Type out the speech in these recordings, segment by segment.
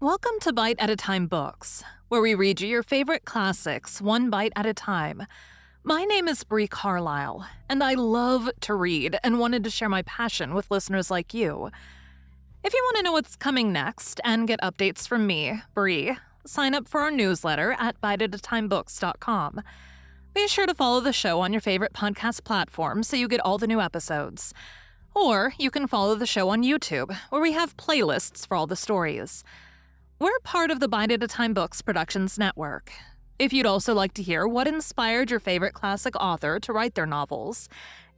Welcome to Bite at a Time Books, where we read you your favorite classics one bite at a time. My name is Bree Carlile, and I love to read and wanted to share my passion with listeners like you. If you want to know what's coming next and get updates from me, Bree, sign up for our newsletter at biteatatimebooks.com. Be sure to follow the show on your favorite podcast platform so you get all the new episodes. Or you can follow the show on YouTube, where we have playlists for all the stories. We're part of the Bite at a Time Books Productions Network. If you'd also like to hear what inspired your favorite classic author to write their novels,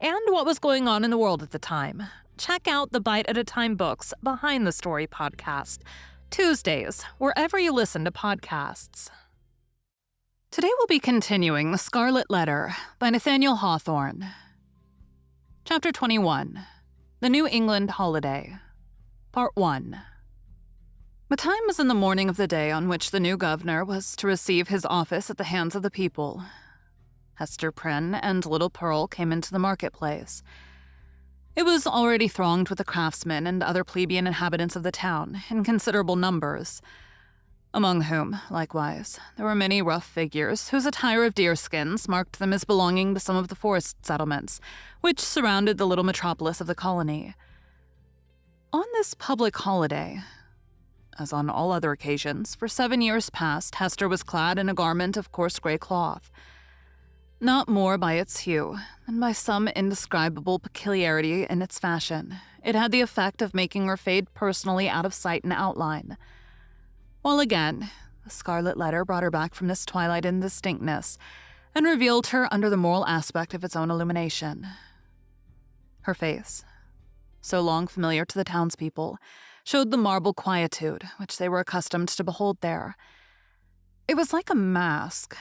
and what was going on in the world at the time, check out the Bite at a Time Books Behind the Story podcast, Tuesdays, wherever you listen to podcasts. Today we'll be continuing The Scarlet Letter by Nathaniel Hawthorne. Chapter 21, The New England Holiday, Part 1. The time was in the morning of the day on which the new governor was to receive his office at the hands of the people. Hester Prynne and little Pearl came into the marketplace. It was already thronged with the craftsmen and other plebeian inhabitants of the town, in considerable numbers, among whom, likewise, there were many rough figures whose attire of deerskins marked them as belonging to some of the forest settlements which surrounded the little metropolis of the colony. On this public holiday, as on all other occasions, for 7 years past, Hester was clad in a garment of coarse gray cloth. Not more by its hue than by some indescribable peculiarity in its fashion, it had the effect of making her fade personally out of sight and outline. While again, the Scarlet Letter brought her back from this twilight indistinctness and revealed her under the moral aspect of its own illumination. Her face, so long familiar to the townspeople, showed the marble quietude which they were accustomed to behold there. It was like a mask,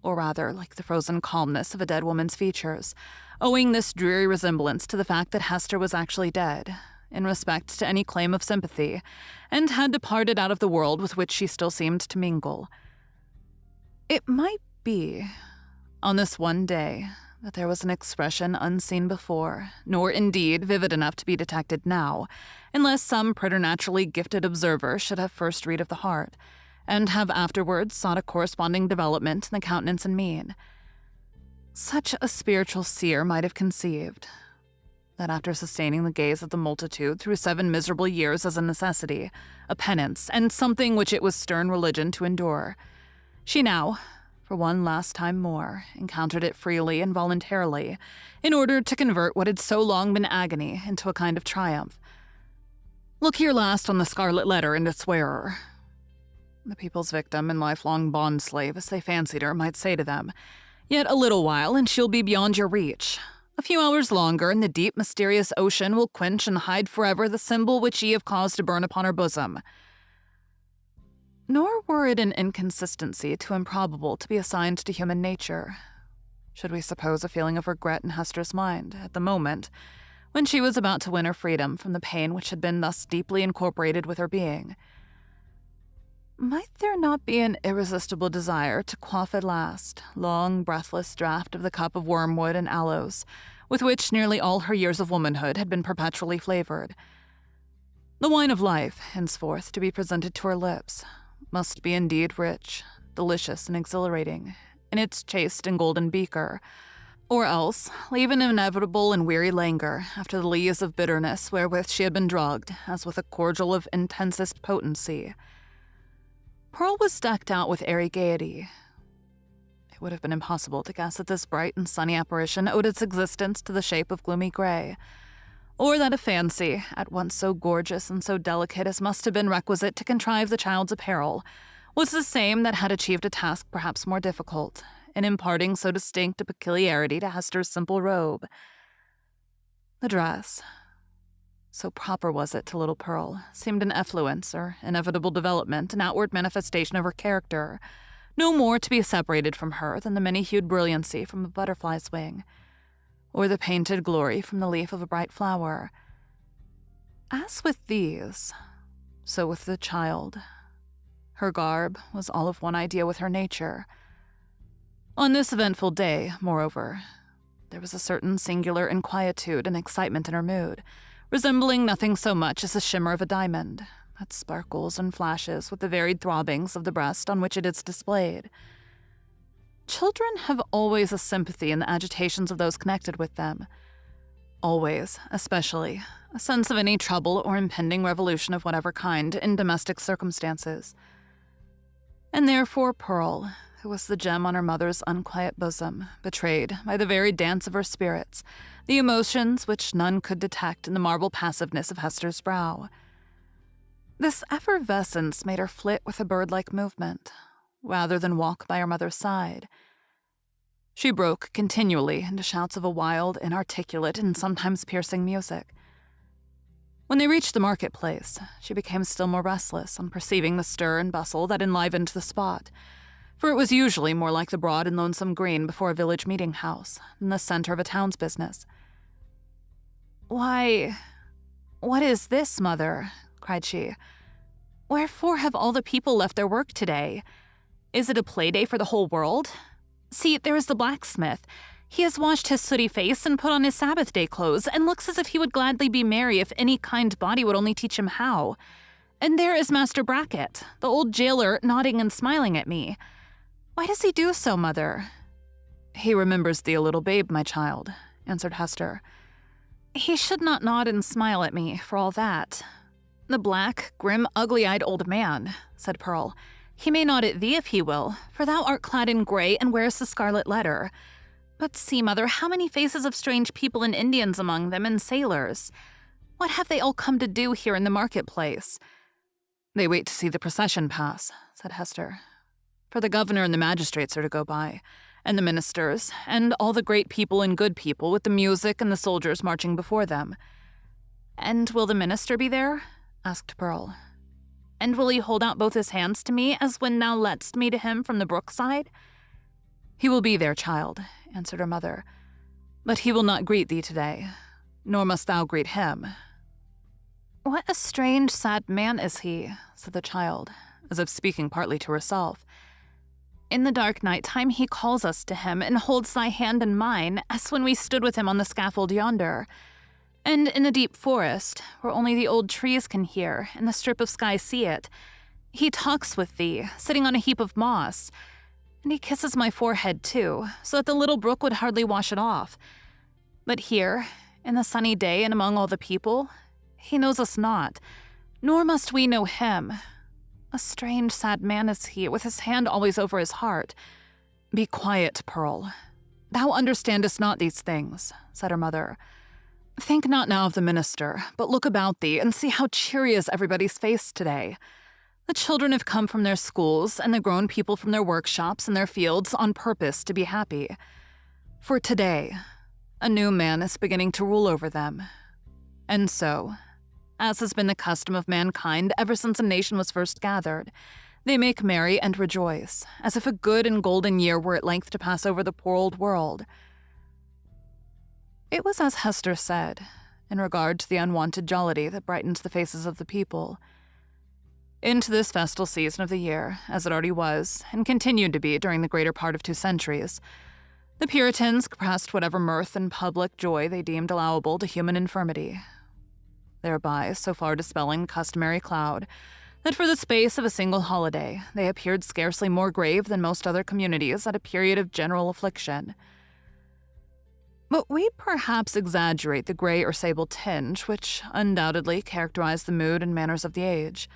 or rather like the frozen calmness of a dead woman's features, owing this dreary resemblance to the fact that Hester was actually dead, in respect to any claim of sympathy, and had departed out of the world with which she still seemed to mingle. It might be, on this one day, that there was an expression unseen before, nor indeed vivid enough to be detected now, unless some preternaturally gifted observer should have first read of the heart, and have afterwards sought a corresponding development in the countenance and mien. Such a spiritual seer might have conceived that after sustaining the gaze of the multitude through 7 miserable years as a necessity, a penance, and something which it was stern religion to endure, she now, for one last time more, encountered it freely and voluntarily, in order to convert what had so long been agony into a kind of triumph. "Look here last on the Scarlet Letter and its wearer," the people's victim and lifelong bond-slave, as they fancied her, might say to them. "Yet a little while, and she'll be beyond your reach. A few hours longer, and the deep, mysterious ocean will quench and hide forever the symbol which ye have caused to burn upon her bosom." Nor were it an inconsistency too improbable to be assigned to human nature, should we suppose a feeling of regret in Hester's mind at the moment when she was about to win her freedom from the pain which had been thus deeply incorporated with her being. Might there not be an irresistible desire to quaff at last long, breathless draught of the cup of wormwood and aloes with which nearly all her years of womanhood had been perpetually flavored? The wine of life, henceforth, to be presented to her lips, must be indeed rich, delicious, and exhilarating in its chaste and golden beaker, or else leave an inevitable and weary languor after the lees of bitterness wherewith she had been drugged, as with a cordial of intensest potency. Pearl was decked out with airy gaiety. It would have been impossible to guess that this bright and sunny apparition owed its existence to the shape of gloomy gray, or that a fancy, at once so gorgeous and so delicate as must have been requisite to contrive the child's apparel, was the same that had achieved a task perhaps more difficult, in imparting so distinct a peculiarity to Hester's simple robe. The dress, so proper was it to little Pearl, seemed an effluence or inevitable development, an outward manifestation of her character, no more to be separated from her than the many-hued brilliancy from a butterfly's wing, or the painted glory from the leaf of a bright flower. As with these, so with the child. Her garb was all of one idea with her nature. On this eventful day, moreover, there was a certain singular inquietude and excitement in her mood, resembling nothing so much as the shimmer of a diamond, that sparkles and flashes with the varied throbbings of the breast on which it is displayed. Children have always a sympathy in the agitations of those connected with them. Always, especially, a sense of any trouble or impending revolution of whatever kind in domestic circumstances. And therefore Pearl, who was the gem on her mother's unquiet bosom, betrayed, by the very dance of her spirits, the emotions which none could detect in the marble passiveness of Hester's brow. This effervescence made her flit with a bird-like movement, rather than walk by her mother's side. She broke continually into shouts of a wild, inarticulate, and sometimes piercing music. When they reached the marketplace, she became still more restless on perceiving the stir and bustle that enlivened the spot, for it was usually more like the broad and lonesome green before a village meeting-house than the center of a town's business. "Why, what is this, mother?" cried she. "Wherefore have all the people left their work today? Is it a play day for the whole world? See, there is the blacksmith. He has washed his sooty face and put on his Sabbath day clothes, and looks as if he would gladly be merry if any kind body would only teach him how. And there is Master Brackett, the old jailer, nodding and smiling at me. Why does he do so, mother?" "He remembers thee a little babe, my child," answered Hester. "He should not nod and smile at me, for all that. The black, grim, ugly-eyed old man," said Pearl. "He may nod at thee if he will, for thou art clad in gray and wearest the scarlet letter. But see, mother, how many faces of strange people and Indians among them, and sailors. What have they all come to do here in the marketplace?" "They wait to see the procession pass," said Hester. "For the governor and the magistrates are to go by, and the ministers, and all the great people and good people, with the music and the soldiers marching before them." "And will the minister be there?" asked Pearl. "And will he hold out both his hands to me, as when thou leddest me to him from the brookside?" "He will be there, child," answered her mother. "But he will not greet thee today, nor must thou greet him." "What a strange, sad man is he," said the child, as if speaking partly to herself. "In the dark night time he calls us to him, and holds thy hand in mine, as when we stood with him on the scaffold yonder. And in the deep forest, where only the old trees can hear, and the strip of sky see it, he talks with thee, sitting on a heap of moss. And he kisses my forehead, too, so that the little brook would hardly wash it off. But here, in the sunny day and among all the people, he knows us not, nor must we know him. A strange, sad man is he, with his hand always over his heart." "Be quiet, Pearl. Thou understandest not these things," said her mother. "Think not now of the minister, but look about thee and see how cheery is everybody's face today. The children have come from their schools, and the grown people from their workshops and their fields on purpose to be happy. For today, a new man is beginning to rule over them. And so, as has been the custom of mankind ever since a nation was first gathered, they make merry and rejoice, as if a good and golden year were at length to pass over the poor old world." It was as Hester said, in regard to the unwonted jollity that brightened the faces of the people. Into this festal season of the year, as it already was, and continued to be during the greater part of 2 centuries, the Puritans compressed whatever mirth and public joy they deemed allowable to human infirmity, thereby so far dispelling the customary cloud that for the space of a single holiday they appeared scarcely more grave than most other communities at a period of general affliction. But we perhaps exaggerate the gray or sable tinge which undoubtedly characterized the mood and manners of the age.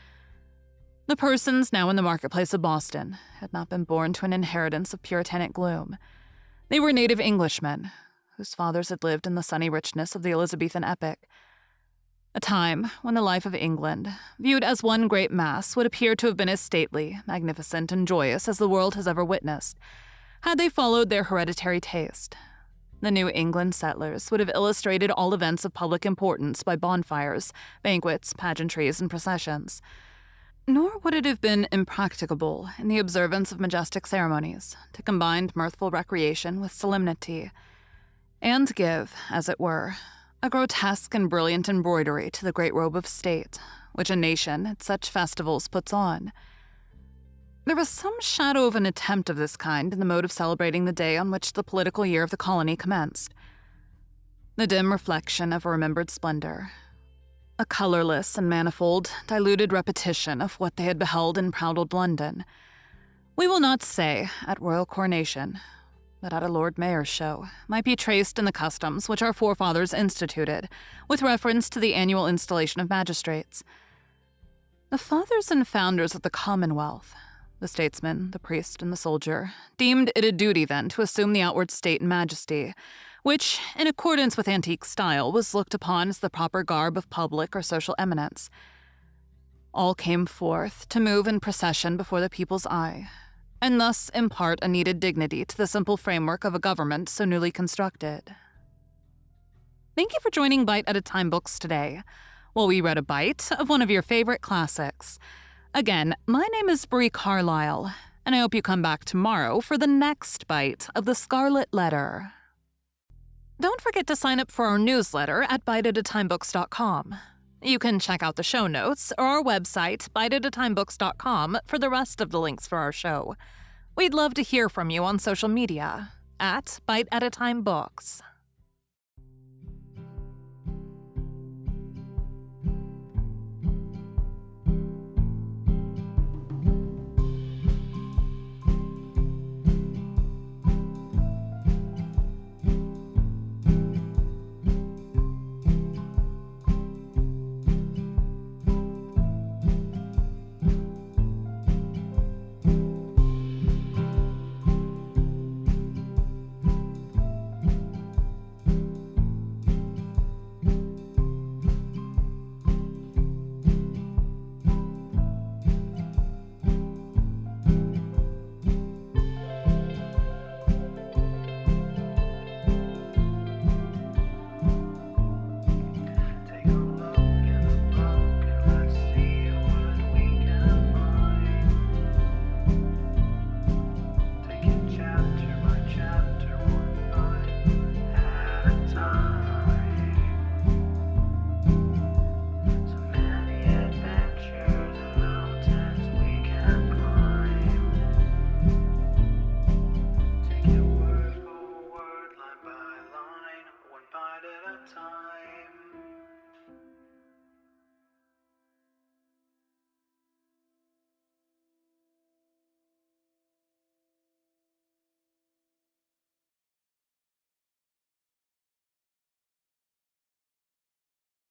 The persons now in the marketplace of Boston had not been born to an inheritance of puritanic gloom. They were native Englishmen, whose fathers had lived in the sunny richness of the Elizabethan epoch, a time when the life of England, viewed as one great mass, would appear to have been as stately, magnificent, and joyous as the world has ever witnessed, had they followed their hereditary taste. The New England settlers would have illustrated all events of public importance by bonfires, banquets, pageantries, and processions. Nor would it have been impracticable in the observance of majestic ceremonies to combine mirthful recreation with solemnity, and give, as it were, a grotesque and brilliant embroidery to the great robe of state, which a nation at such festivals puts on. There was some shadow of an attempt of this kind in the mode of celebrating the day on which the political year of the colony commenced. The dim reflection of a remembered splendor. a colorless and manifold, diluted repetition of what they had beheld in proud old London. We will not say at royal coronation, but at a Lord Mayor's show, might be traced in the customs which our forefathers instituted, with reference to the annual installation of magistrates. The fathers and founders of the Commonwealth, the statesman, the priest, and the soldier, deemed it a duty then to assume the outward state and majesty, which, in accordance with antique style, was looked upon as the proper garb of public or social eminence. All came forth to move in procession before the people's eye, and thus impart a needed dignity to the simple framework of a government so newly constructed. Thank you for joining Bite at a Time Books today, while we read a bite of one of your favorite classics. Again, my name is Bree Carlile, and I hope you come back tomorrow for the next bite of the Scarlet Letter. Don't forget to sign up for our newsletter at biteatatimebooks.com. You can check out the show notes or our website, biteatatimebooks.com, for the rest of the links for our show. We'd love to hear from you on social media at Bite at a Time Books.